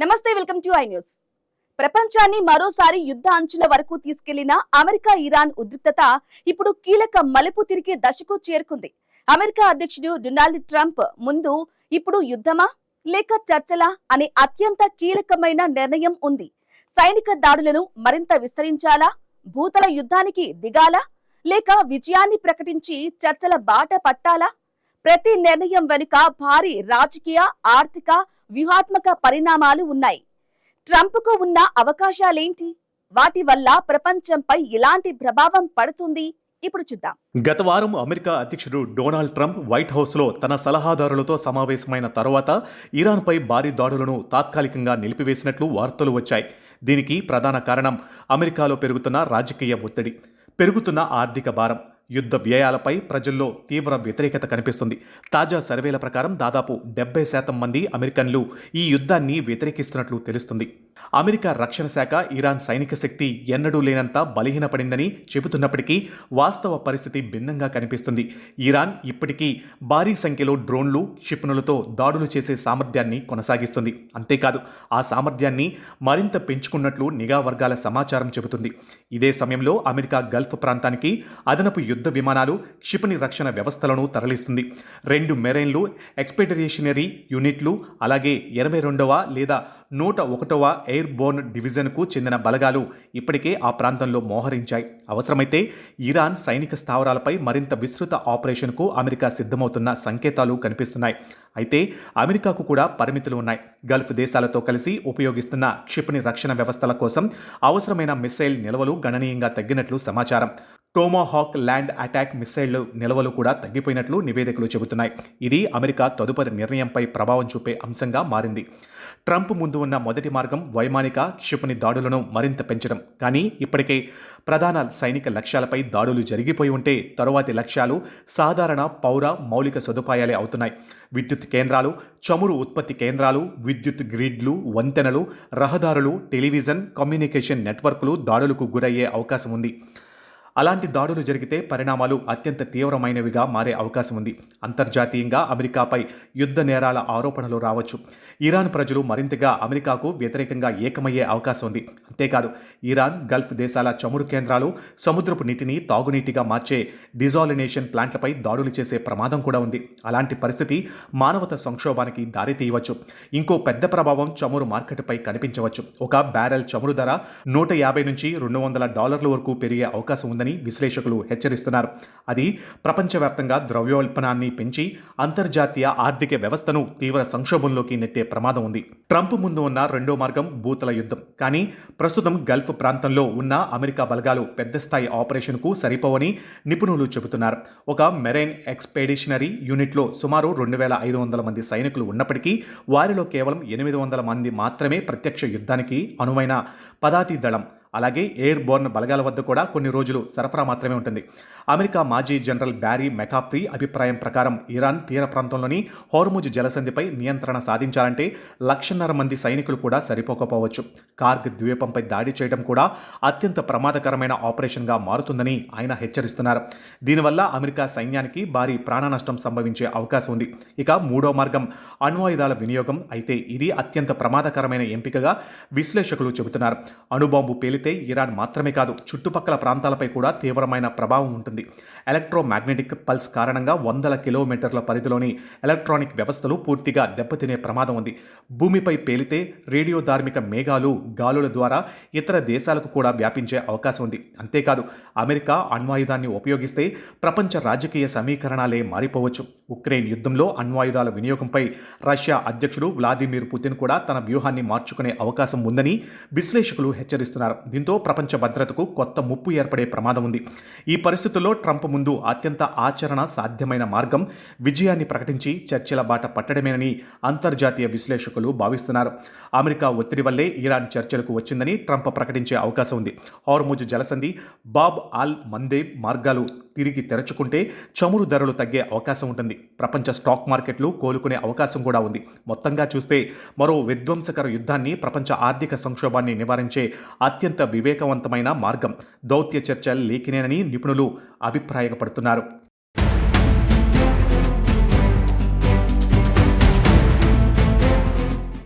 నమస్తే, welcome to I news. ప్రపంచాన్ని మరోసారి యుద్ధ అంచుల వరకు తీసుకెళ్లిన అమెరికా ఇరాన్ ఉద్రిక్తత ఇప్పుడు కీలక మలుపు తిరిగే దశకు చేరుకుంది. అమెరికా అధ్యక్షుడు డొనాల్డ్ ట్రంప్ ముందు ఇప్పుడు యుద్ధమా లేక చర్చలా అనే అత్యంత కీలకమైన నిర్ణయం ఉంది. సైనిక దాడులను మరింత విస్తరించాలా, భూతల యుద్ధానికి దిగాలా, లేక విజయాన్ని ప్రకటించి చర్చల బాట పట్టాలా? ప్రతి నిర్ణయం వెనుక భారీ రాజకీయ, ఆర్థిక, వ్యూహాత్మక పరిణామాలు ఉన్నాయి. ట్రంప్కు ఉన్న అవకాశాలేంటి? వాటి వల్ల ప్రపంచంపై ఎలాంటి ప్రభావం పడుతుంది? ఇప్పుడు చూద్దాం. గత వారం అమెరికా అధ్యక్షుడు డొనాల్డ్ ట్రంప్ వైట్ హౌస్లో తన సలహాదారులతో సమావేశమైన తర్వాత ఇరాన్పై భారీ దాడులను తాత్కాలికంగా నిలిపివేసినట్లు వార్తలు వచ్చాయి. దీనికి ప్రధాన కారణం అమెరికాలో పెరుగుతున్న రాజకీయ ఒత్తిడి, పెరుగుతున్న ఆర్థిక భారం, యుద్ధ వ్యయాలపై ప్రజల్లో తీవ్ర వ్యతిరేకత కనిపిస్తుంది. తాజా సర్వేల ప్రకారం దాదాపు 70% మంది అమెరికన్లు ఈ యుద్ధాన్ని వ్యతిరేకిస్తున్నట్లు తెలుస్తుంది. అమెరికా రక్షణ శాఖ ఇరాన్ సైనిక శక్తి ఎన్నడూ లేనంత బలహీనపడిందని చెబుతున్నప్పటికీ వాస్తవ పరిస్థితి భిన్నంగా కనిపిస్తుంది. ఇరాన్ ఇప్పటికీ భారీ సంఖ్యలో డ్రోన్లు, క్షిపణులతో దాడులు చేసే సామర్థ్యాన్ని కొనసాగిస్తుంది. అంతేకాదు, ఆ సామర్థ్యాన్ని మరింత పెంచుకున్నట్లు నిఘా వర్గాల సమాచారం చెబుతుంది. ఇదే సమయంలో అమెరికా గల్ఫ్ ప్రాంతానికి అదనపు యుద్ధ విమానాలు, క్షిపణి రక్షణ వ్యవస్థలను తరలిస్తుంది. 2 మెరైన్లు, ఎక్స్పెడిషనరీ యూనిట్లు, అలాగే 82వ లేదా 101వ ఎయిర్ బోర్న్ డివిజన్కు చెందిన బలగాలు ఇప్పటికే ఆ ప్రాంతంలో మోహరించాయి. అవసరమైతే ఇరాన్ సైనిక స్థావరాలపై మరింత విస్తృత ఆపరేషన్కు అమెరికా సిద్ధమవుతున్న సంకేతాలు కనిపిస్తున్నాయి. అయితే అమెరికాకు కూడా పరిమితులు ఉన్నాయి. గల్ఫ్ దేశాలతో కలిసి ఉపయోగిస్తున్న క్షిపణి రక్షణ వ్యవస్థల కోసం అవసరమైన మిస్సైల్ నిల్వలు గణనీయంగా తగ్గినట్లు సమాచారం. టోమాహాక్ ల్యాండ్ అటాక్ మిస్సైళ్లు నిల్వలు కూడా తగ్గిపోయినట్లు నివేదికలు చెబుతున్నాయి. ఇది అమెరికా తదుపరి నిర్ణయంపై ప్రభావం చూపే అంశంగా మారింది. ట్రంప్ ముందు ఉన్న మొదటి మార్గం వైమానిక క్షిపణి దాడులను మరింత పెంచడం. కానీ ఇప్పటికే ప్రధాన సైనిక లక్ష్యాలపై దాడులు జరిగిపోయి ఉంటే తరువాతి లక్ష్యాలు సాధారణ పౌర మౌలిక సదుపాయాలే అవుతున్నాయి. విద్యుత్ కేంద్రాలు, చమురు ఉత్పత్తి కేంద్రాలు, విద్యుత్ గ్రిడ్లు, వంతెనలు, రహదారులు, టెలివిజన్, కమ్యూనికేషన్ నెట్వర్క్లు దాడులకు గురయ్యే అవకాశం ఉంది. అలాంటి దాడులు జరిగితే పరిణామాలు అత్యంత తీవ్రమైనవిగా మారే అవకాశం ఉంది. అంతర్జాతీయంగా అమెరికాపై యుద్ధ నేరాల ఆరోపణలు రావచ్చు. ఇరాన్ ప్రజలు మరింతగా అమెరికాకు వ్యతిరేకంగా ఏకమయ్యే అవకాశం ఉంది. అంతేకాదు, ఇరాన్ గల్ఫ్ దేశాల చమురు కేంద్రాలు, సముద్రపు నీటిని తాగునీటిగా మార్చే డిజాలినేషన్ ప్లాంట్లపై దాడులు చేసే ప్రమాదం కూడా ఉంది. అలాంటి పరిస్థితి మానవత సంక్షోభానికి దారితీయవచ్చు. ఇంకో పెద్ద ప్రభావం చమురు మార్కెట్పై కనిపించవచ్చు. ఒక బ్యారెల్ చమురు ధర $150 నుంచి $200 వరకు పెరిగే అవకాశం ఉందని విశ్లేషకులు హెచ్చరిస్తున్నారు. అది ప్రపంచవ్యాప్తంగా ద్రవ్యోల్బణాన్ని పెంచి అంతర్జాతీయ ఆర్థిక వ్యవస్థను తీవ్ర సంక్షోభంలోకి నెట్టే ప్రమాదం ఉంది. ట్రంప్ ముందు ఉన్న రెండో మార్గం భూతల యుద్ధం. కానీ ప్రస్తుతం గల్ఫ్ ప్రాంతంలో ఉన్న అమెరికా బలగాలు పెద్ద స్థాయి ఆపరేషన్కు సరిపోవని నిపుణులు చెబుతున్నారు. ఒక మెరైన్ ఎక్స్పెడిషనరీ యూనిట్లో సుమారు 2500 మంది సైనికులు ఉన్నప్పటికీ వారిలో కేవలం 800 మంది మాత్రమే ప్రత్యక్ష యుద్ధానికి అనువైన పదాతి దళం, అలాగే ఎయిర్ బోర్న్ బలగాల వద్ద కూడా కొన్ని రోజులు సరఫరా మాత్రమే ఉంటుంది. అమెరికా మాజీ జనరల్ బ్యారీ మెకాఫ్రీ అభిప్రాయం ప్రకారం ఇరాన్ తీర ప్రాంతంలోని హోర్ముజ్ జలసంధిపై నియంత్రణ సాధించాలంటే 1,50,000 మంది సైనికులు కూడా సరిపోకపోవచ్చు. కార్గ్ ద్వీపంపై దాడి చేయడం కూడా అత్యంత ప్రమాదకరమైన ఆపరేషన్గా మారుతుందని ఆయన హెచ్చరిస్తున్నారు. దీనివల్ల అమెరికా సైన్యానికి భారీ ప్రాణ నష్టం సంభవించే అవకాశం ఉంది. ఇక మూడో మార్గం అణ్వాయుధాల వినియోగం. అయితే ఇది అత్యంత ప్రమాదకరమైన ఎంపికగా విశ్లేషకులు చెబుతున్నారు. అణుబాంబు పేలితే ఇరాన్ మాత్రమే కాదు, చుట్టుపక్కల ప్రాంతాలపై కూడా తీవ్రమైన ప్రభావం ఉంటుంది. ఎలక్ట్రోమాగ్నెటిక్ పల్స్ కారణంగా 100 కిలోమీటర్ల పరిధిలోని ఎలక్ట్రానిక్ వ్యవస్థలు పూర్తిగా దెబ్బతినే ప్రమాదం ఉంది. భూమిపై పేలితే రేడియో ధార్మిక మేఘాలు గాలుల ద్వారా ఇతర దేశాలకు కూడా వ్యాపించే అవకాశం ఉంది. అంతేకాదు, అమెరికా అణ్వాయుధాన్ని ఉపయోగిస్తే ప్రపంచ రాజకీయ సమీకరణాలే మారిపోవచ్చు. ఉక్రెయిన్ యుద్ధంలో అణ్వాయుధాల వినియోగంపై రష్యా అధ్యక్షుడు వ్లాదిమిర్ పుతిన్ కూడా తన వ్యూహాన్ని మార్చుకునే అవకాశం ఉందని విశ్లేషకులు హెచ్చరిస్తున్నారు. దీంతో ప్రపంచ భద్రతకు కొత్త ముప్పు ఏర్పడే ప్రమాదం ఉంది. ఈ పరిస్థితుల్లో ట్రంప్ ముందు అత్యంత ఆచరణ సాధ్యమైన మార్గం విజయాన్ని ప్రకటించి చర్చల బాట పట్టడమేనని అంతర్జాతీయ విశ్లేషకులు భావిస్తున్నారు. అమెరికా ఒత్తిడి వల్లే ఇరాన్ చర్చలకు వచ్చిందని ట్రంప్ ప్రకటించే అవకాశం ఉంది. హోర్ముజ్ జలసంధి, బాబ్ ఆల్ మందేబ్ మార్గాలు తిరిగి తెరచుకుంటే చమురు ధరలు తగ్గే అవకాశం ఉంటుంది. ప్రపంచ స్టాక్ మార్కెట్లు కోలుకునే అవకాశం కూడా ఉంది. మొత్తంగా చూస్తే మరో విధ్వంసకర యుద్ధాన్ని, ప్రపంచ ఆర్థిక సంక్షోభాన్ని నివారించే అత్యంత వివేకవంతమైన మార్గం దౌత్య చర్చలు లేఖినేనని నిపుణులు అభిప్రాయపడుతున్నారు.